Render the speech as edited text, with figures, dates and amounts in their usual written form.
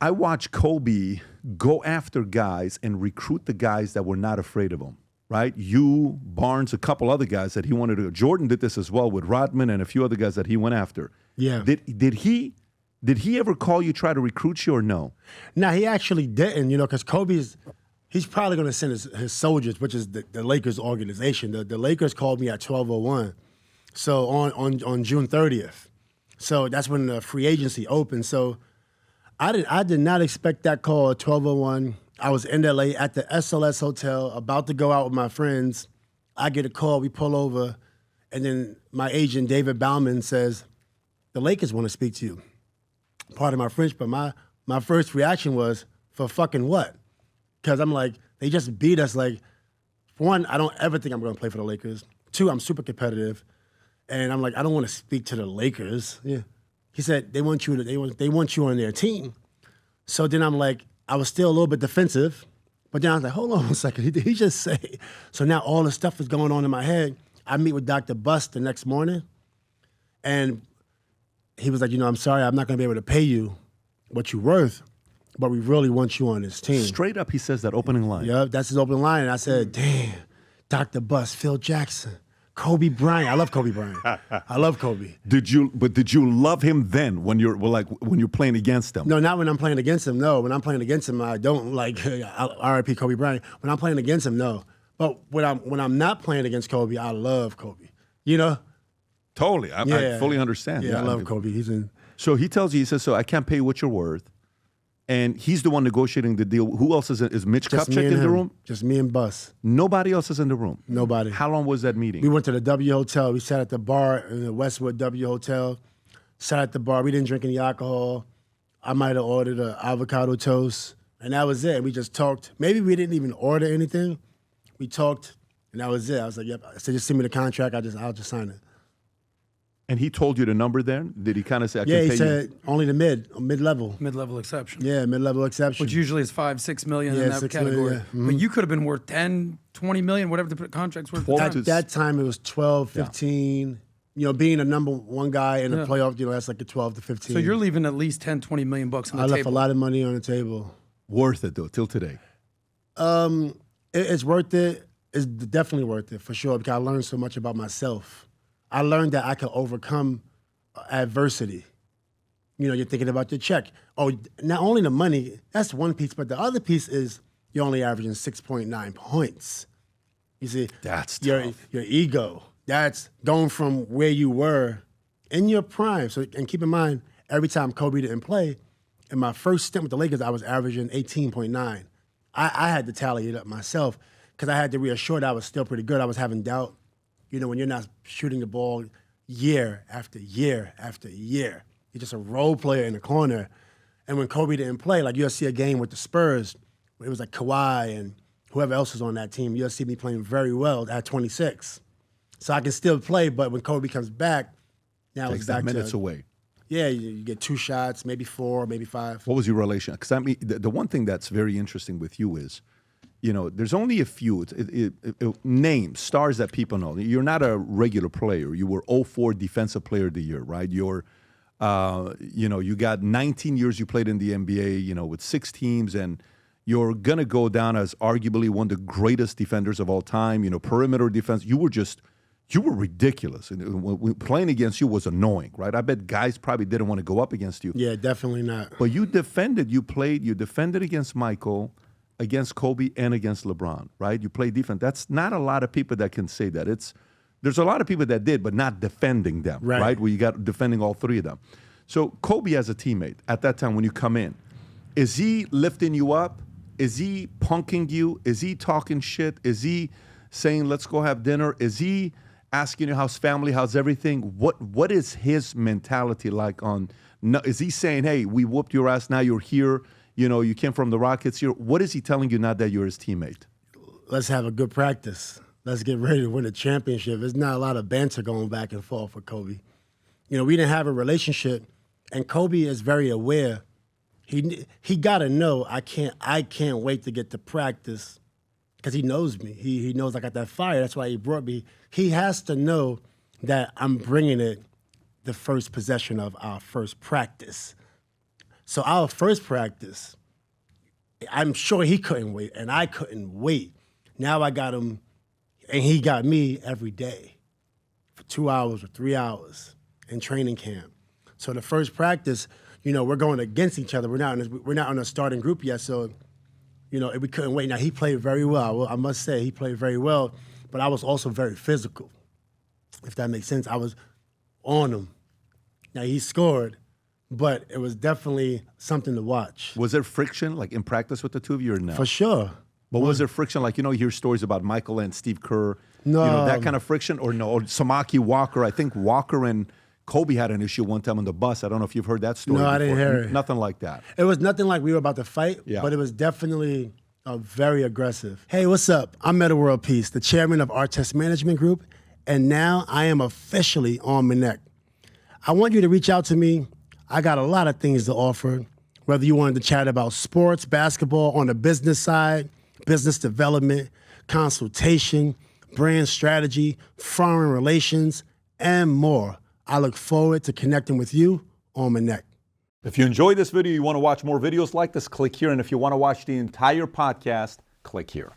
I watched Kobe go after guys and recruit the guys that were not afraid of him, right? You, Barnes, a couple other guys that he wanted to. Jordan did this as well with Rodman and a few other guys that he went after. Yeah. Did he ever call you, try to recruit you, or no? No, he actually didn't, because he's probably going to send his soldiers, which is the Lakers organization. The Lakers called me at 12:01, so on June 30th. So that's when the free agency opened. So I did not expect that call at 12:01. I was in LA at the SLS Hotel, about to go out with my friends. I get a call, we pull over, and then my agent, David Bauman, says, the Lakers want to speak to you. Pardon my French, but my first reaction was, for fucking what? Because I'm like, they just beat us. Like, for one, I don't ever think I'm going to play for the Lakers. Two, I'm super competitive. And I'm like, I don't want to speak to the Lakers. Yeah. He said, they want you on their team. So then I'm like, I was still a little bit defensive, but then I was like, hold on a second, did he just say? So now all the stuff is going on in my head. I meet with Dr. Bust the next morning, and he was like, I'm sorry, I'm not gonna be able to pay you what you're worth, but we really want you on this team. Straight up, he says that opening line. Yeah, that's his opening line. And I said, damn, Dr. Bust, Phil Jackson, Kobe Bryant. I love Kobe Bryant. I love Kobe. Did you love him then when you're playing against him? No, not when I'm playing against him. No, when I'm playing against him, I don't like R.I.P. Kobe Bryant. When I'm playing against him, no. But when I'm not playing against Kobe, I love Kobe. Totally. I fully understand. Yeah, I love Kobe. So he tells you, he says, so I can't pay you what you're worth. And he's the one negotiating the deal. Who else is Mitch Kupchak in the room? Just me and Bus. Nobody else is in the room? Nobody. How long was that meeting? We went to the W Hotel. We sat at the bar in the Westwood W Hotel. Sat at the bar. We didn't drink any alcohol. I might have ordered an avocado toast. And that was it. We just talked. Maybe we didn't even order anything. We talked, and that was it. I was like, yep. I said, just send me the contract. I'll just sign it. And he told you the number there? Did he kind of say, I can pay you? Yeah, he said only the mid-level. Mid-level exception. Yeah, mid-level exception. Which usually is $5-6 million in that category. Million, yeah. Mm-hmm. But you could have been worth 10, 20 million, whatever the contract's worth. At that time, it was 12, 15. Being a number one guy in the playoff, that's like a 12 to 15. So you're leaving at least 10, 20 million bucks on the table. I left table. a lot of money on the table. Worth it, though, till today? It's worth it. It's definitely worth it, for sure, because I learned so much about myself. I learned that I could overcome adversity. You're thinking about your check. Oh, not only the money, that's one piece, but the other piece is you're only averaging 6.9 points. You see, that's your ego. That's going from where you were in your prime. So, and keep in mind, every time Kobe didn't play, in my first stint with the Lakers, I was averaging 18.9. I had to tally it up myself because I had to reassure that I was still pretty good. I was having doubt. When you're not shooting the ball year after year after year, you're just a role player in the corner. And when Kobe didn't play, like you'll see a game with the Spurs, it was like Kawhi and whoever else was on that team, you'll see me playing very well at 26. So I can still play, but when Kobe comes back, now it's back minutes away. Yeah, you get 2 shots, maybe 4, maybe 5. What was your relation? Because the one thing that's very interesting with you is, there's only a few names, stars that people know. You're not a regular player. You were 04 Defensive Player of the Year, right? You're, you got 19 years you played in the NBA, with 6 teams, and you're going to go down as arguably one of the greatest defenders of all time, perimeter defense. You were ridiculous. And playing against you was annoying, right? I bet guys probably didn't want to go up against you. Yeah, definitely not. But you defended against Michael, against Kobe, and against LeBron, right? You play defense. That's not a lot of people that can say that. There's a lot of people that did, but not defending them, right? Where you got defending all 3 of them. So Kobe as a teammate, at that time when you come in, is he lifting you up? Is he punking you? Is he talking shit? Is he saying, let's go have dinner? Is he asking you how's family, how's everything? What is his mentality like is he saying, hey, we whooped your ass, now you're here, you came from the Rockets here. What is he telling you now that you're his teammate? Let's have a good practice. Let's get ready to win a championship. There's not a lot of banter going back and forth for Kobe. We didn't have a relationship, and Kobe is very aware. He got to know I can't wait to get to practice because he knows me. He knows I got that fire. That's why he brought me. He has to know that I'm bringing it the first possession of our first practice. So our first practice, I'm sure he couldn't wait, and I couldn't wait. Now I got him, and he got me every day for 2 hours or 3 hours in training camp. So the first practice, we're going against each other. We're not in a starting group yet, so we couldn't wait. Now he played very well. I must say he played very well, but I was also very physical, if that makes sense. I was on him. Now he scored, but it was definitely something to watch. Was there friction, like in practice with the two of you or no? For sure. But was there friction, like, you hear stories about Michael and Steve Kerr, No. that kind of friction, or no? Or Samaki Walker, I think Walker and Kobe had an issue one time on the bus. I don't know if you've heard that story No, I before. didn't hear it. Nothing like that. It was nothing like we were about to fight, Yeah. but it was definitely very aggressive. Hey, what's up? I'm Metta World Peace, the chairman of Artest Management Group, and now I am officially on Minnect. I want you to reach out to me. I got a lot of things to offer, whether you wanted to chat about sports, basketball, on the business side, business development, consultation, brand strategy, foreign relations, and more. I look forward to connecting with you on Minnect. If you enjoyed this video, you want to watch more videos like this, click here. And if you want to watch the entire podcast, click here.